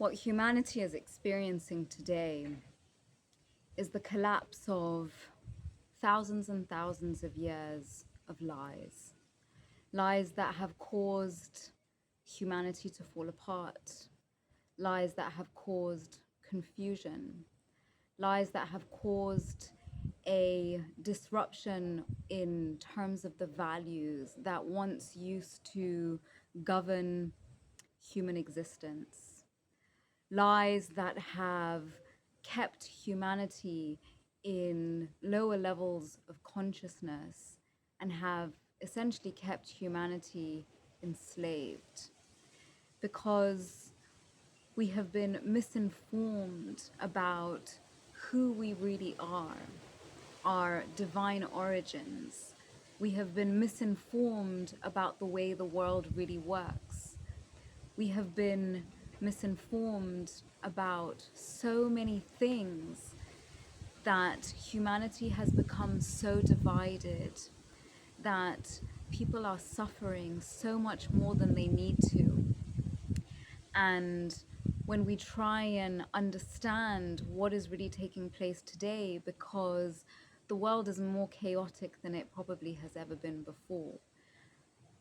what humanity is experiencing today is the collapse of thousands and thousands of years of lies. Lies that have caused humanity to fall apart. Lies that have caused confusion. Lies that have caused a disruption in terms of the values that once used to govern human existence. Lies that have kept humanity in lower levels of consciousness and have essentially kept humanity enslaved because we have been misinformed about who we really are, our divine origins. We have been misinformed about the way the world really works. We have been misinformed about so many things that humanity has become so divided that people are suffering so much more than they need to. And when we try and understand what is really taking place today, because the world is more chaotic than it probably has ever been before.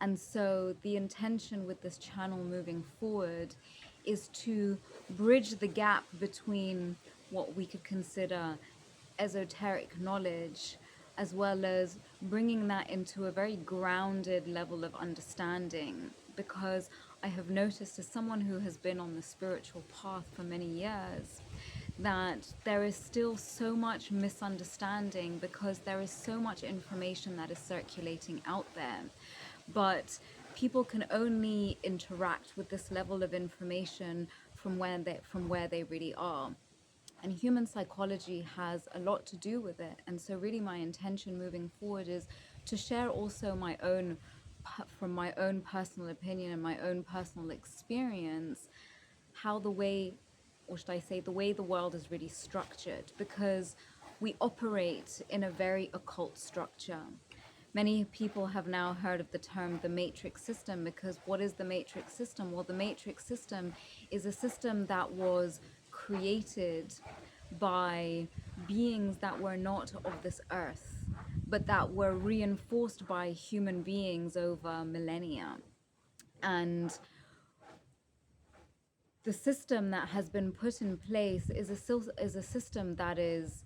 And so the intention with this channel moving forward is to bridge the gap between what we could consider esoteric knowledge, as well as bringing that into a very grounded level of understanding. Because I have noticed, as someone who has been on the spiritual path for many years, that there is still so much misunderstanding because there is so much information that is circulating out there. But people can only interact with this level of information from where they really are. And human psychology has a lot to do with it. And so really my intention moving forward is to share also from my own personal opinion and my own personal experience, how the way, or should I say, the way the world is really structured, because we operate in a very occult structure. Many people have now heard of the term the matrix system, because what is the matrix system? Well, the matrix system is a system that was created by beings that were not of this earth, but that were reinforced by human beings over millennia. And the system that has been put in place is a system that is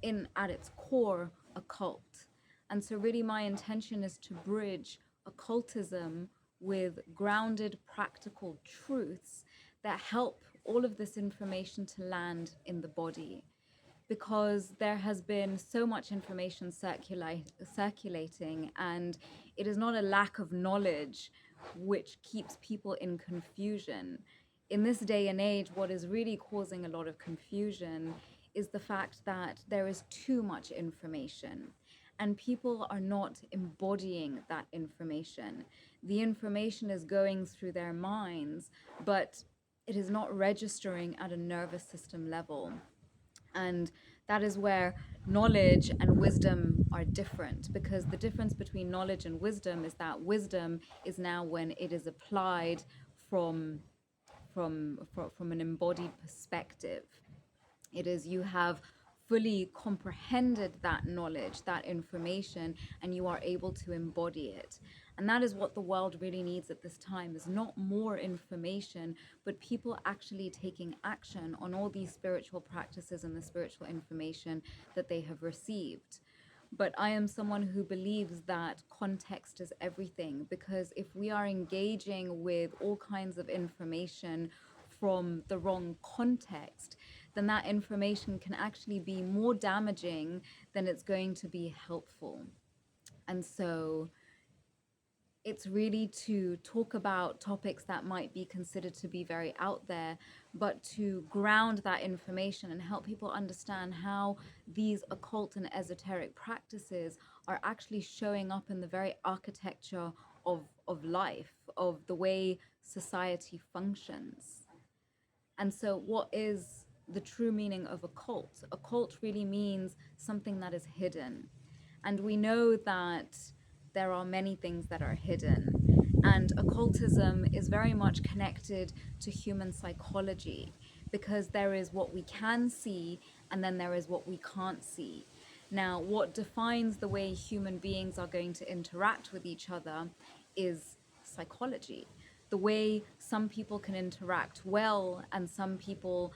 in at its core occult. And so really my intention is to bridge occultism with grounded practical truths that help all of this information to land in the body. Because there has been so much information circulating, and it is not a lack of knowledge which keeps people in confusion. In this day and age, what is really causing a lot of confusion is the fact that there is too much information and people are not embodying that information. The information is going through their minds, but it is not registering at a nervous system level. And that is where knowledge and wisdom are different, because the difference between knowledge and wisdom is that wisdom is now when it is applied from an embodied perspective. It is you have fully comprehended that knowledge, that information, and you are able to embody it. And that is what the world really needs at this time, is not more information, but people actually taking action on all these spiritual practices and the spiritual information that they have received. But I am someone who believes that context is everything, because if we are engaging with all kinds of information from the wrong context, then that information can actually be more damaging than it's going to be helpful. And so it's really to talk about topics that might be considered to be very out there, but to ground that information and help people understand how these occult and esoteric practices are actually showing up in the very architecture of life, of the way society functions. And so what is the true meaning of occult? Occult really means something that is hidden. And we know that there are many things that are hidden. And occultism is very much connected to human psychology, because there is what we can see and then there is what we can't see. Now, what defines the way human beings are going to interact with each other is psychology. The way some people can interact well and some people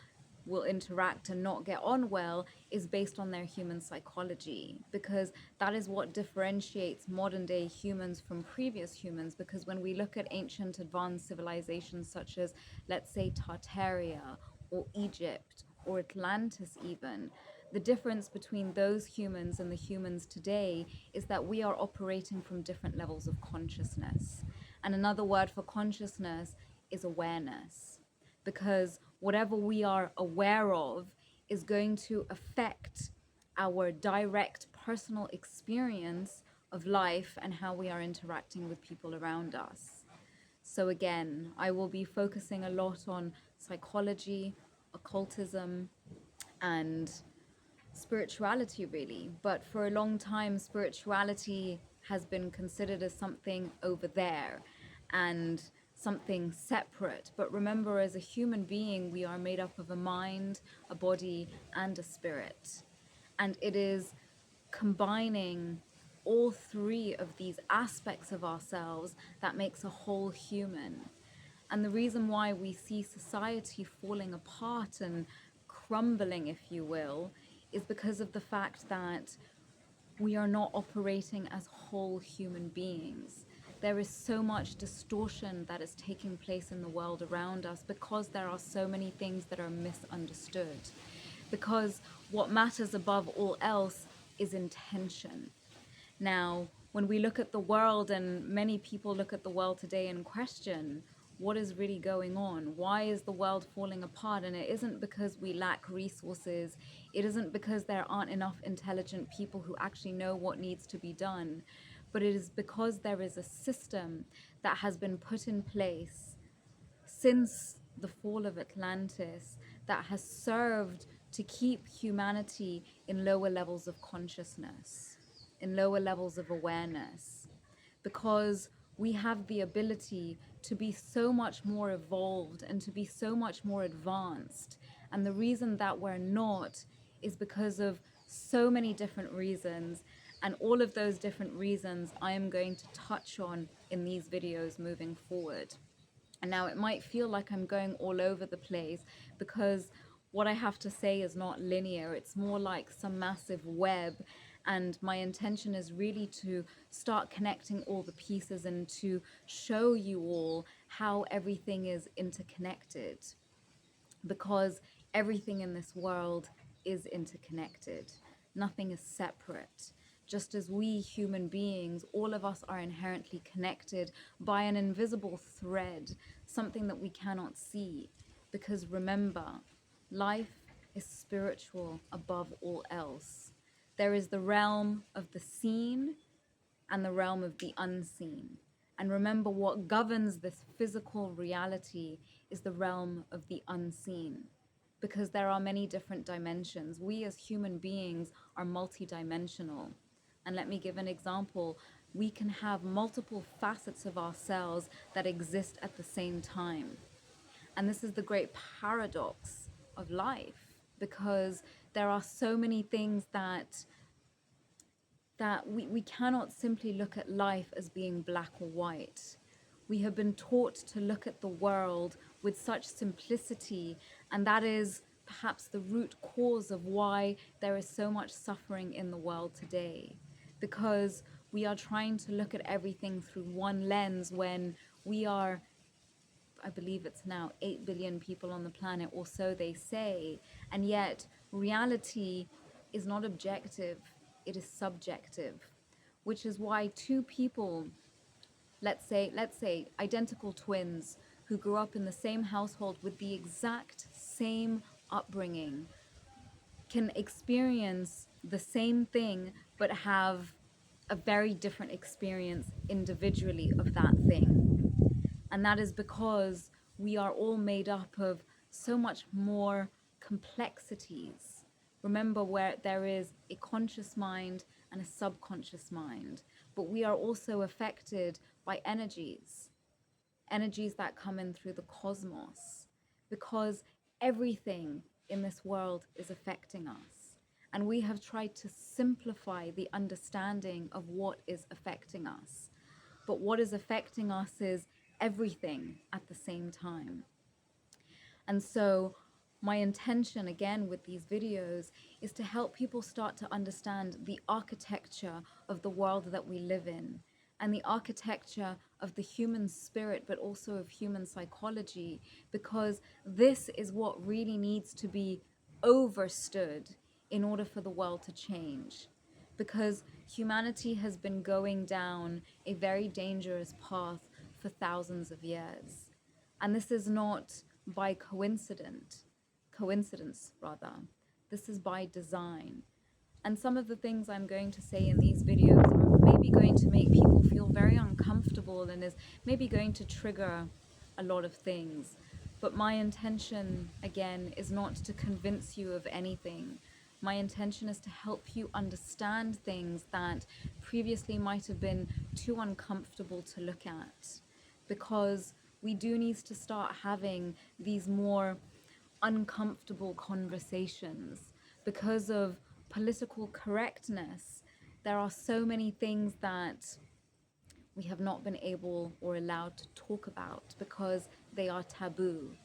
will interact and not get on well is based on their human psychology, because that is what differentiates modern day humans from previous humans. Because when we look at ancient advanced civilizations such as, let's say, Tartaria or Egypt or Atlantis even, the difference between those humans and the humans today is that we are operating from different levels of consciousness. And another word for consciousness is awareness, because whatever we are aware of is going to affect our direct personal experience of life and how we are interacting with people around us. So again, I will be focusing a lot on psychology, occultism, and spirituality, really. But for a long time, spirituality has been considered as something over there and something separate. But remember, as a human being, we are made up of a mind, a body, and a spirit. And it is combining all three of these aspects of ourselves that makes a whole human. And the reason why we see society falling apart and crumbling, if you will, is because of the fact that we are not operating as whole human beings. There is so much distortion that is taking place in the world around us because there are so many things that are misunderstood. Because what matters above all else is intention. Now, when we look at the world, and many people look at the world today and question, what is really going on? Why is the world falling apart? And it isn't because we lack resources. It isn't because there aren't enough intelligent people who actually know what needs to be done. But it is because there is a system that has been put in place since the fall of Atlantis that has served to keep humanity in lower levels of consciousness, in lower levels of awareness, because we have the ability to be so much more evolved and to be so much more advanced. And the reason that we're not is because of so many different reasons. And all of those different reasons I am going to touch on in these videos moving forward. And now it might feel like I'm going all over the place because what I have to say is not linear. It's more like some massive web. And my intention is really to start connecting all the pieces and to show you all how everything is interconnected. Because everything in this world is interconnected. Nothing is separate. Just as we human beings, all of us are inherently connected by an invisible thread, something that we cannot see. Because remember, life is spiritual above all else. There is the realm of the seen and the realm of the unseen. And remember, what governs this physical reality is the realm of the unseen, because there are many different dimensions. We as human beings are multidimensional. And let me give an example. We can have multiple facets of ourselves that exist at the same time. And this is the great paradox of life, because there are so many things that we cannot simply look at life as being black or white. We have been taught to look at the world with such simplicity, and that is perhaps the root cause of why there is so much suffering in the world today. Because we are trying to look at everything through one lens when we are, I believe it's now 8 billion people on the planet, or so they say, and yet reality is not objective, it is subjective, which is why two people, let's say identical twins who grew up in the same household with the exact same upbringing, can experience the same thing but have a very different experience individually of that thing. And that is because we are all made up of so much more complexities. Remember, where there is a conscious mind and a subconscious mind, but we are also affected by energies. energies that come in through the cosmos, because everything in this world is affecting us. And we have tried to simplify the understanding of what is affecting us. But what is affecting us is everything at the same time. And so my intention, again, with these videos is to help people start to understand the architecture of the world that we live in, and the architecture of the human spirit, but also of human psychology, because this is what really needs to be overstood in order for the world to change. Because humanity has been going down a very dangerous path for thousands of years. And this is not by coincidence, rather. This is by design. And some of the things I'm going to say in these videos are maybe going to make people feel very uncomfortable and is maybe going to trigger a lot of things. But my intention, again, is not to convince you of anything. My intention is to help you understand things that previously might have been too uncomfortable to look at. Because we do need to start having these more uncomfortable conversations. Because of political correctness, there are so many things that we have not been able or allowed to talk about because they are taboo.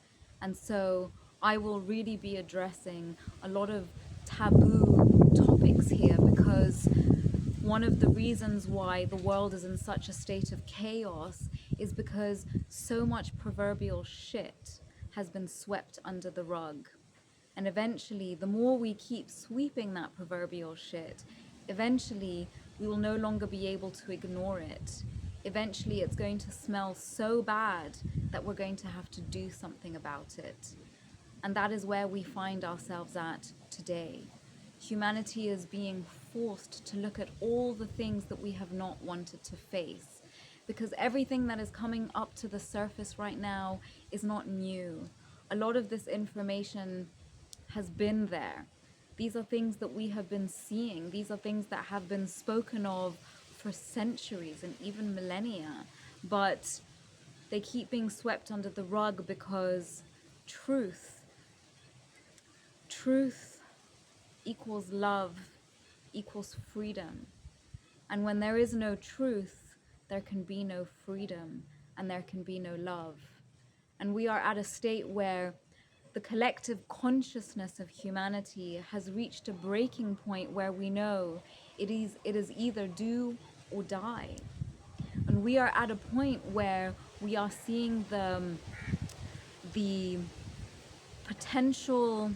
And so I will really be addressing a lot of taboo topics here, because one of the reasons why the world is in such a state of chaos is because so much proverbial shit has been swept under the rug. And eventually, the more we keep sweeping that proverbial shit, eventually we will no longer be able to ignore it. Eventually, it's going to smell so bad that we're going to have to do something about it. And that is where we find ourselves at today. Humanity is being forced to look at all the things that we have not wanted to face, because everything that is coming up to the surface right now is not new. A lot of this information has been there. These are things that we have been seeing. These are things that have been spoken of for centuries and even millennia, but they keep being swept under the rug because truth equals love equals freedom. And when there is no truth, there can be no freedom and there can be no love. And we are at a state where the collective consciousness of humanity has reached a breaking point where we know it is either do or die. And we are at a point where we are seeing the potential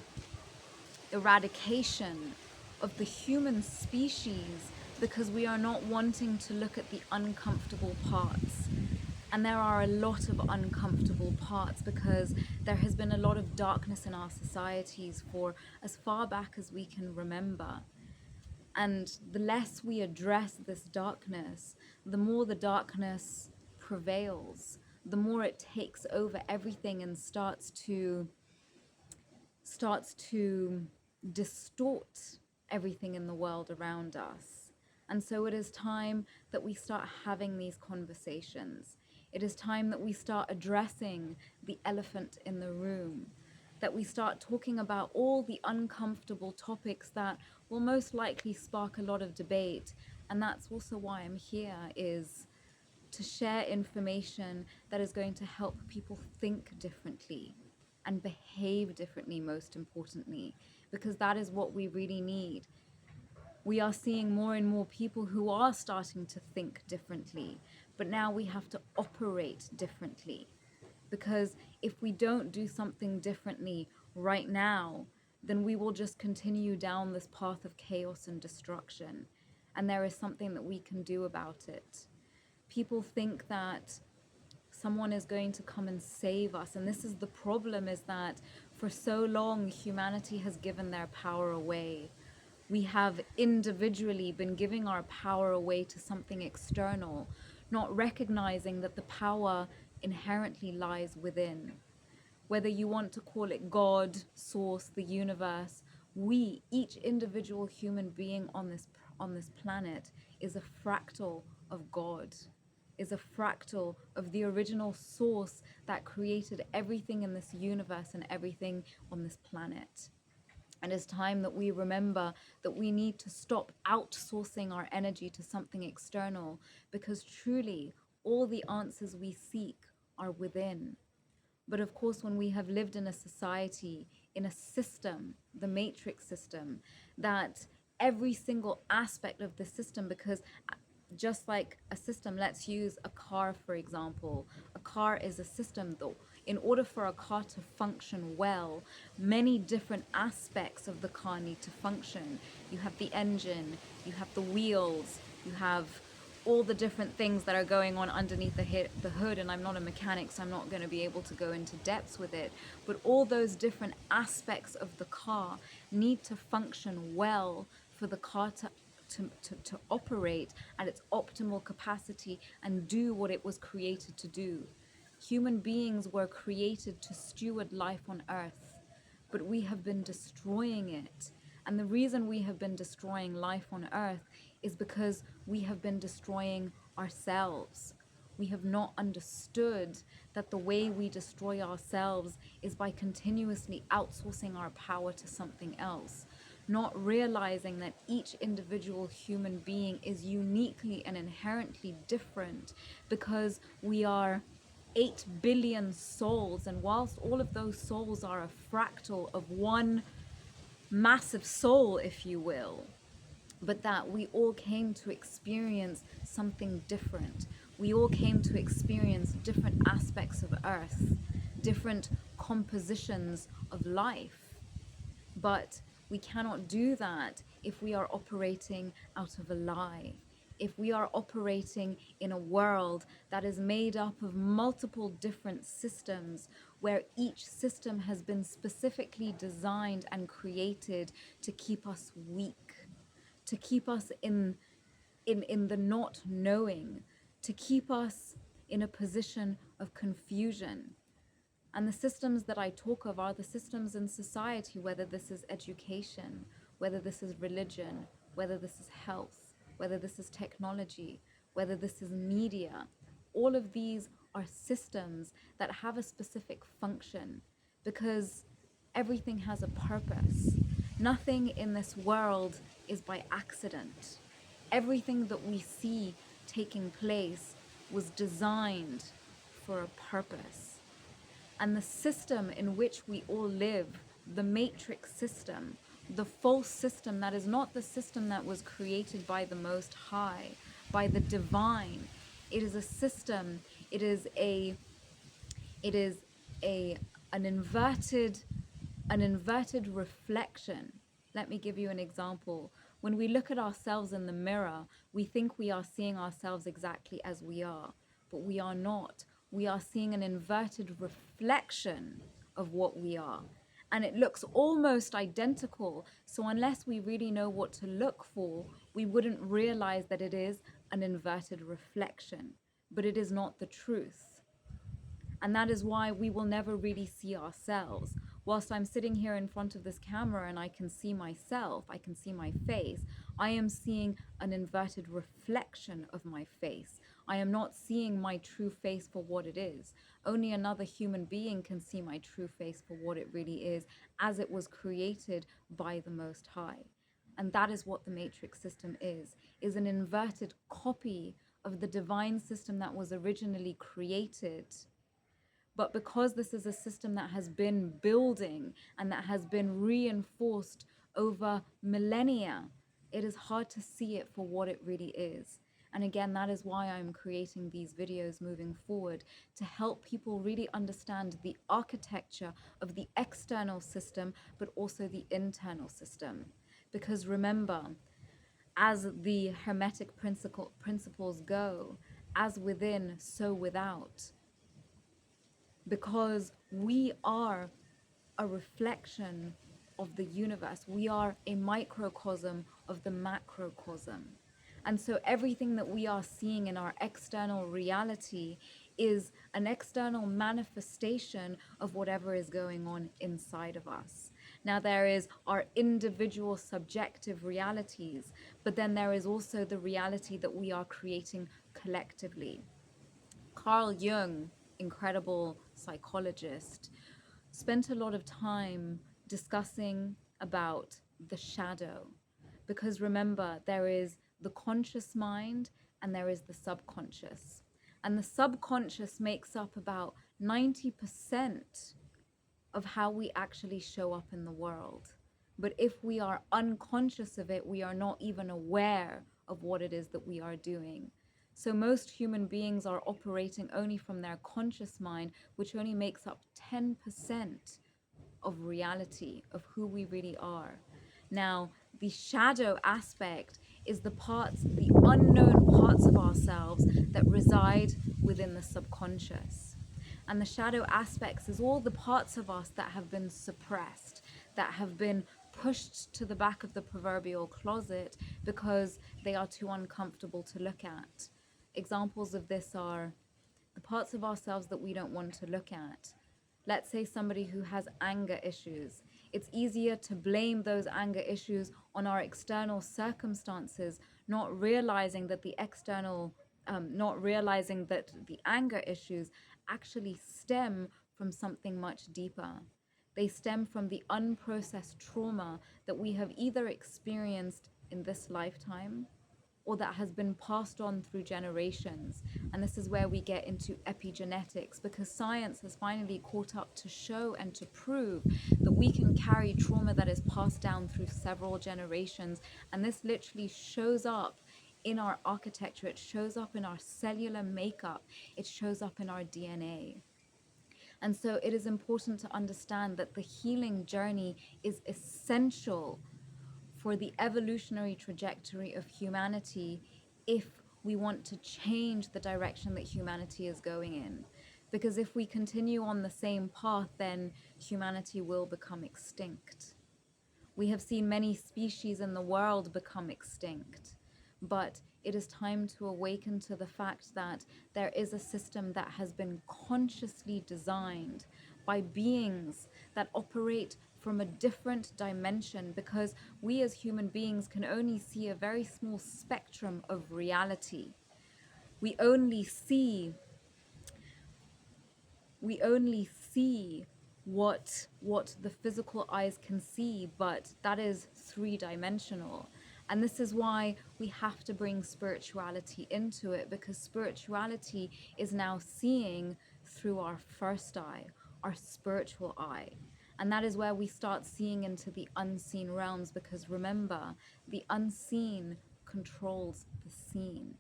eradication of the human species because we are not wanting to look at the uncomfortable parts. And there are a lot of uncomfortable parts because there has been a lot of darkness in our societies for as far back as we can remember. And the less we address this darkness, the more the darkness prevails, the more it takes over everything and starts to distort everything in the world around us. And so it is time that we start having these conversations. It is time that we start addressing the elephant in the room, that we start talking about all the uncomfortable topics that will most likely spark a lot of debate. And that's also why I'm here, is to share information that is going to help people think differently and behave differently, most importantly, because that is what we really need. We are seeing more and more people who are starting to think differently, but now we have to operate differently. Because if we don't do something differently right now, then we will just continue down this path of chaos and destruction. And there is something that we can do about it. People think that someone is going to come and save us. And this is the problem, is that for so long, humanity has given their power away. We have individually been giving our power away to something external, not recognizing that the power inherently lies within. Whether you want to call it God, source, the universe, we, each individual human being on this planet, is a fractal of God. is a fractal of the original source that created everything in this universe and everything on this planet. And it's time that we remember that we need to stop outsourcing our energy to something external, because truly all the answers we seek are within. But of course, when we have lived in a society, in a system, the matrix system, that every single aspect of the system, because just like a system, let's use a car, for example. A car is a system, though. In order for a car to function well, many different aspects of the car need to function. You have the engine, you have the wheels, you have all the different things that are going on underneath the hood. And I'm not a mechanic, so I'm not going to be able to go into depths with it. But all those different aspects of the car need to function well for the car to operate at its optimal capacity and do what it was created to do. Human beings were created to steward life on earth, but we have been destroying it. And the reason we have been destroying life on earth is because we have been destroying ourselves. We have not understood that the way we destroy ourselves is by continuously outsourcing our power to something else, not realizing that each individual human being is uniquely and inherently different, because we are 8 billion souls, and whilst all of those souls are a fractal of one massive soul, if you will, but that we all came to experience something different. We all came to experience different aspects of Earth, different compositions of life. But we cannot do that if we are operating out of a lie. If we are operating in a world that is made up of multiple different systems, where each system has been specifically designed and created to keep us weak, to keep us in the not knowing, to keep us in a position of confusion. And the systems that I talk of are the systems in society, whether this is education, whether this is religion, whether this is health, whether this is technology, whether this is media. All of these are systems that have a specific function, because everything has a purpose. Nothing in this world is by accident. Everything that we see taking place was designed for a purpose. And the system in which we all live, the matrix system, the false system that is not the system that was created by the Most High, by the divine. It is a system, it is an inverted reflection. Let me give you an example. When we look at ourselves in the mirror, we think we are seeing ourselves exactly as we are, but we are not. We are seeing an inverted reflection of what we are. And it looks almost identical. So unless we really know what to look for, we wouldn't realize that it is an inverted reflection. But it is not the truth. And that is why we will never really see ourselves. Whilst I'm sitting here in front of this camera and I can see myself, I can see my face, I am seeing an inverted reflection of my face. I am not seeing my true face for what it is. Only another human being can see my true face for what it really is, as it was created by the Most High. And that is what the matrix system is an inverted copy of the divine system that was originally created. But because this is a system that has been building and that has been reinforced over millennia, it is hard to see it for what it really is. And again, that is why I'm creating these videos moving forward, to help people really understand the architecture of the external system, but also the internal system. Because remember, as the Hermetic principles go, as within, so without. Because we are a reflection of the universe. We are a microcosm of the macrocosm. And so everything that we are seeing in our external reality is an external manifestation of whatever is going on inside of us. Now, there is our individual subjective realities, but then there is also the reality that we are creating collectively. Carl Jung, incredible psychologist, spent a lot of time discussing about the shadow. Because remember, there is the conscious mind and there is the subconscious. And the subconscious makes up about 90% of how we actually show up in the world. But if we are unconscious of it, we are not even aware of what it is that we are doing. So most human beings are operating only from their conscious mind, which only makes up 10% of reality, of who we really are. Now, the shadow aspect is the parts, the unknown parts of ourselves that reside within the subconscious. And the shadow aspects is all the parts of us that have been suppressed, that have been pushed to the back of the proverbial closet because they are too uncomfortable to look at. Examples of this are the parts of ourselves that we don't want to look at. Let's say somebody who has anger issues. It's easier to blame those anger issues on our external circumstances, not realizing that the anger issues actually stem from something much deeper. They stem from the unprocessed trauma that we have either experienced in this lifetime or that has been passed on through generations. And this is where we get into epigenetics, because science has finally caught up to show and to prove that we can carry trauma that is passed down through several generations. And this literally shows up in our architecture, it shows up in our cellular makeup, it shows up in our DNA. And so it is important to understand that the healing journey is essential for the evolutionary trajectory of humanity if we want to change the direction that humanity is going in. Because if we continue on the same path, then humanity will become extinct. We have seen many species in the world become extinct, but it is time to awaken to the fact that there is a system that has been consciously designed by beings that operate from a different dimension, because we as human beings can only see a very small spectrum of reality. We only see what the physical eyes can see, but that is three-dimensional. And this is why we have to bring spirituality into it, because spirituality is now seeing through our first eye, our spiritual eye. And that is where we start seeing into the unseen realms, because remember, the unseen controls the seen.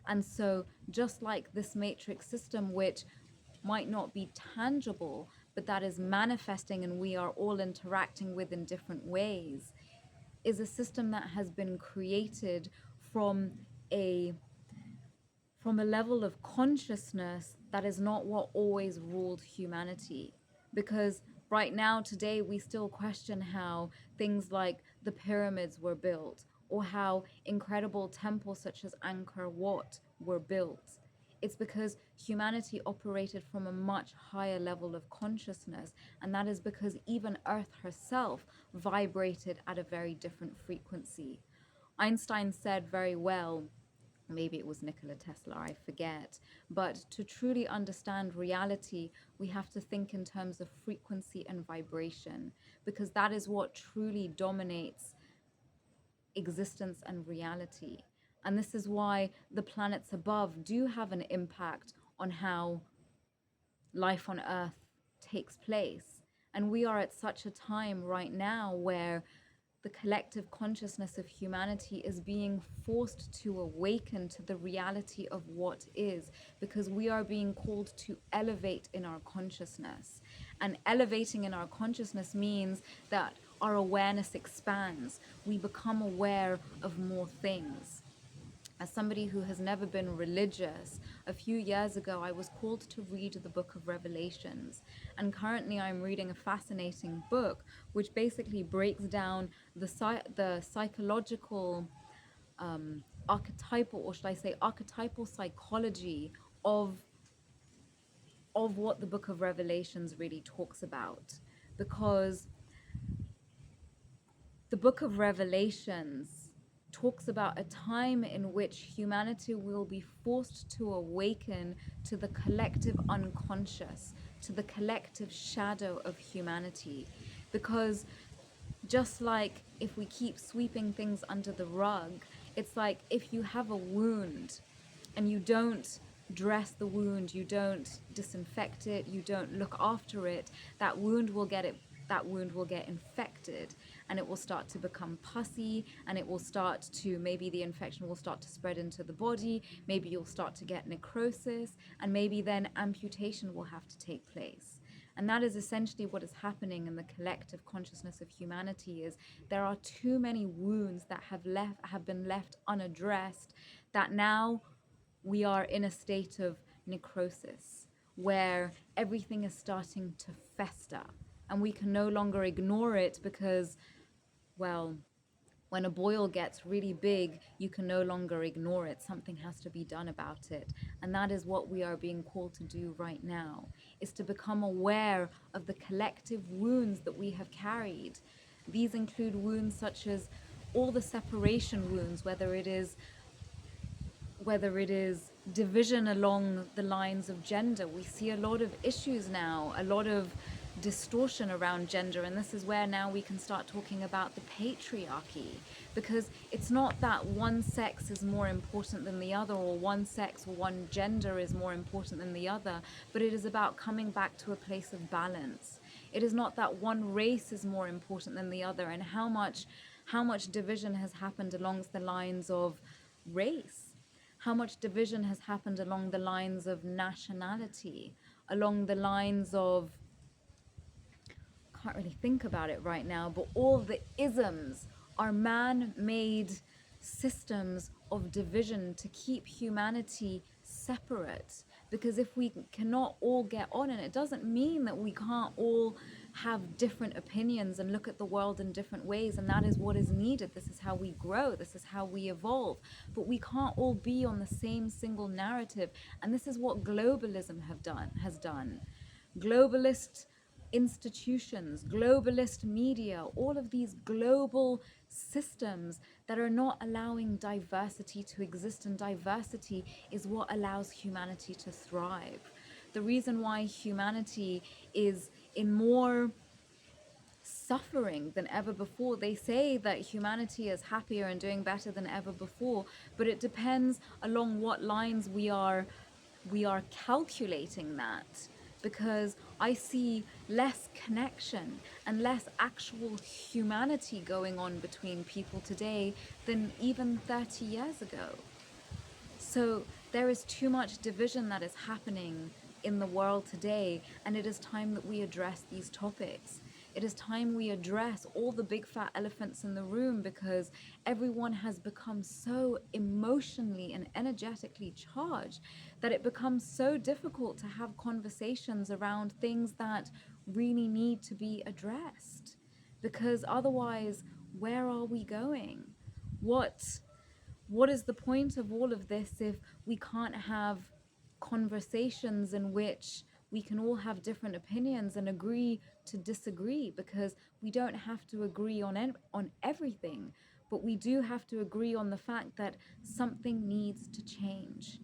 And so just like this matrix system, which might not be tangible, but that is manifesting and we are all interacting with in different ways, is a system that has been created from a level of consciousness that is not what always ruled humanity. Because right now, today, we still question how things like the pyramids were built, or how incredible temples such as Angkor Wat were built. It's because humanity operated from a much higher level of consciousness, and that is because even Earth herself vibrated at a very different frequency. Einstein said very well, maybe it was Nikola Tesla, I forget, but to truly understand reality, we have to think in terms of frequency and vibration, because that is what truly dominates existence and reality. And this is why the planets above do have an impact on how life on Earth takes place. And we are at such a time right now where the collective consciousness of humanity is being forced to awaken to the reality of what is, because we are being called to elevate in our consciousness. And elevating in our consciousness means that our awareness expands. We become aware of more things. As somebody who has never been religious, a few years ago I was called to read the book of Revelations. And currently I'm reading a fascinating book which basically breaks down the psychological, archetypal, or should I say archetypal psychology of what the book of Revelations really talks about. Because the book of Revelations talks about a time in which humanity will be forced to awaken to the collective unconscious, to the collective shadow of humanity. Because just like if we keep sweeping things under the rug, it's like if you have a wound and you don't dress the wound, you don't disinfect it, you don't look after it, that wound will get infected, and it will start to become pussy, and it will start to, maybe the infection will start to spread into the body, maybe you'll start to get necrosis, and maybe then amputation will have to take place. And that is essentially what is happening in the collective consciousness of humanity. Is there are too many wounds that have been left unaddressed, that now we are in a state of necrosis where everything is starting to fester, and we can no longer ignore it because, well, when a boil gets really big, you can no longer ignore it. Something has to be done about it. And that is what we are being called to do right now, is to become aware of the collective wounds that we have carried. These include wounds such as all the separation wounds, whether it is division along the lines of gender. We see a lot of issues now, a lot of distortion around gender, and this is where now we can start talking about the patriarchy, because it's not that one sex is more important than the other, or one sex or one gender is more important than the other, but it is about coming back to a place of balance. It is not that one race is more important than the other, and how much division has happened along the lines of race, how much division has happened along the lines of nationality, along the lines of, can't really think about it right now, but all the isms are man-made systems of division to keep humanity separate. Because if we cannot all get on, and it doesn't mean that we can't all have different opinions and look at the world in different ways, and that is what is needed. This is how we grow, this is how we evolve, but we can't all be on the same single narrative. And this is what globalism has done. Globalist institutions, globalist media, all of these global systems that are not allowing diversity to exist, and diversity is what allows humanity to thrive. The reason why humanity is in more suffering than ever before. They say that humanity is happier and doing better than ever before, but it depends along what lines we are calculating that. Because I see less connection and less actual humanity going on between people today than even 30 years ago. So there is too much division that is happening in the world today, and it is time that we address these topics. It is time we address all the big fat elephants in the room, because everyone has become so emotionally and energetically charged that it becomes so difficult to have conversations around things that really need to be addressed. Because otherwise, where are we going? What is the point of all of this if we can't have conversations in which we can all have different opinions and agree to disagree? Because we don't have to agree on everything, but we do have to agree on the fact that something needs to change.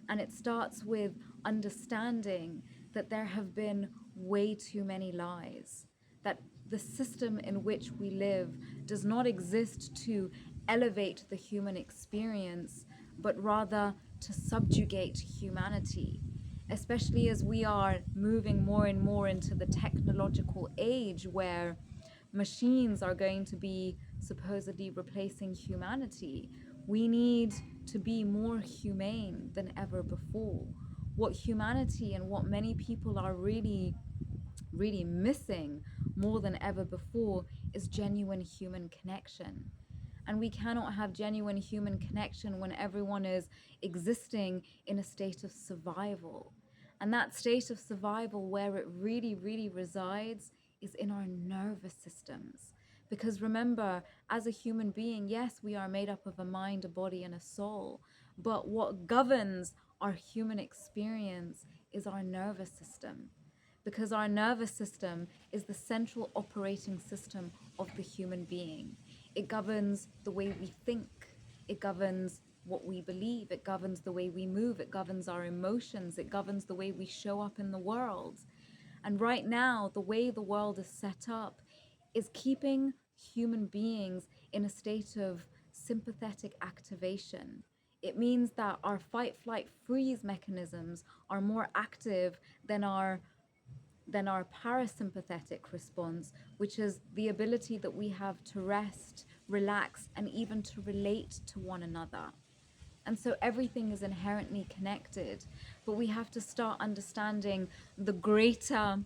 And it starts with understanding that there have been way too many lies, that the system in which we live does not exist to elevate the human experience, but rather to subjugate humanity, especially as we are moving more and more into the technological age where machines are going to be supposedly replacing humanity. We need to be more humane than ever before. What humanity and what many people are really missing more than ever before is genuine human connection. And we cannot have genuine human connection when everyone is existing in a state of survival. And that state of survival, where it really resides, is in our nervous systems. Because remember, as a human being, yes, we are made up of a mind, a body, and a soul. But what governs our human experience is our nervous system. Because our nervous system is the central operating system of the human being. It governs the way we think. It governs what we believe. It governs the way we move. It governs our emotions. It governs the way we show up in the world. And right now, the way the world is set up is keeping human beings in a state of sympathetic activation. It means that our fight, flight, freeze mechanisms are more active than our parasympathetic response, which is the ability that we have to rest, relax, and even to relate to one another. And so everything is inherently connected, but we have to start understanding the greater,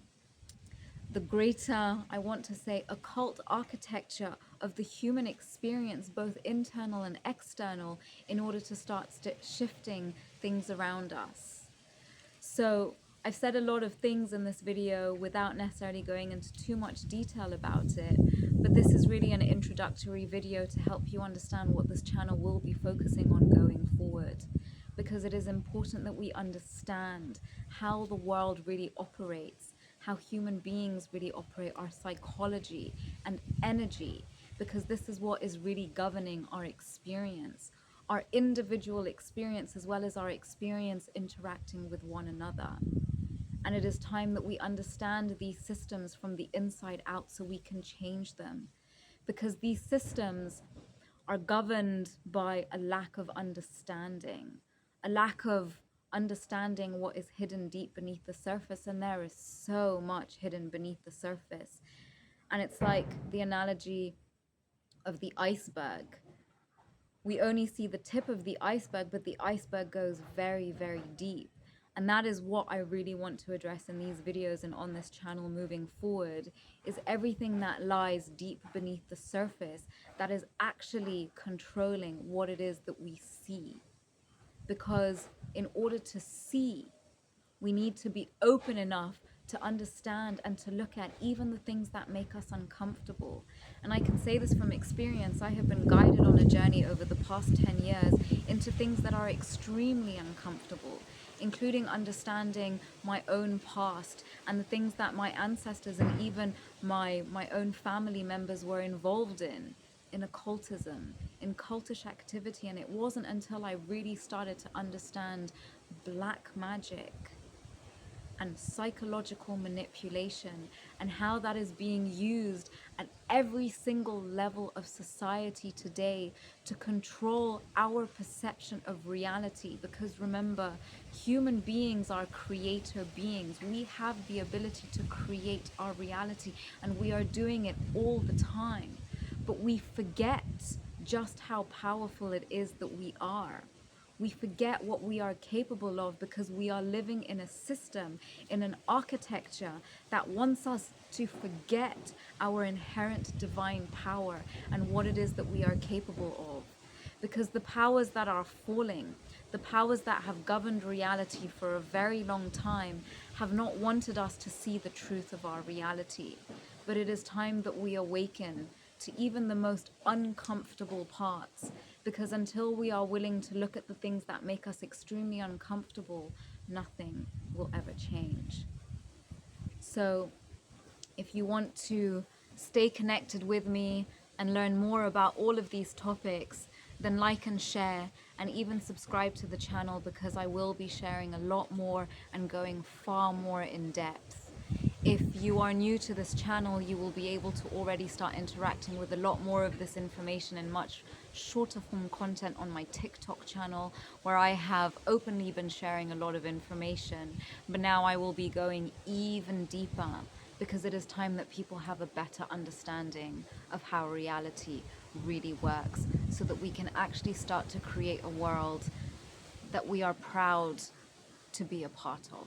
I want to say, occult architecture of the human experience, both internal and external, in order to start shifting things around us. So I've said a lot of things in this video without necessarily going into too much detail about it, but this is really an introductory video to help you understand what this channel will be focusing on going forward, because it is important that we understand how the world really operates, how human beings really operate, our psychology and energy, because this is what is really governing our experience, our individual experience, as well as our experience interacting with one another. And it is time that we understand these systems from the inside out so we can change them, because these systems are governed by a lack of understanding, a lack of understanding what is hidden deep beneath the surface. And there is so much hidden beneath the surface. And it's like the analogy of the iceberg. We only see the tip of the iceberg, but the iceberg goes very, very deep. And that is what I really want to address in these videos and on this channel moving forward, is everything that lies deep beneath the surface that is actually controlling what it is that we see. Because in order to see, we need to be open enough to understand and to look at even the things that make us uncomfortable. And I can say this from experience. I have been guided on a journey over the past 10 years into things that are extremely uncomfortable, including understanding my own past and the things that my ancestors and even my own family members were involved in occultism, in cultish activity. And it wasn't until I really started to understand black magic and psychological manipulation and how that is being used at every single level of society today to control our perception of reality. Because remember, human beings are creator beings. We have the ability to create our reality, and we are doing it all the time. But we forget just how powerful it is that we are. We forget what we are capable of because we are living in a system, in an architecture that wants us to forget our inherent divine power and what it is that we are capable of. Because the powers that are falling, the powers that have governed reality for a very long time, have not wanted us to see the truth of our reality. But it is time that we awaken to even the most uncomfortable parts, because until we are willing to look at the things that make us extremely uncomfortable, nothing will ever change. So if you want to stay connected with me and learn more about all of these topics, then like and share, and even subscribe to the channel, because I will be sharing a lot more and going far more in depth. If you are new to this channel, you will be able to already start interacting with a lot more of this information in much shorter form content on my TikTok channel, where I have openly been sharing a lot of information. But now I will be going even deeper, because it is time that people have a better understanding of how reality really works, so that we can actually start to create a world that we are proud to be a part of.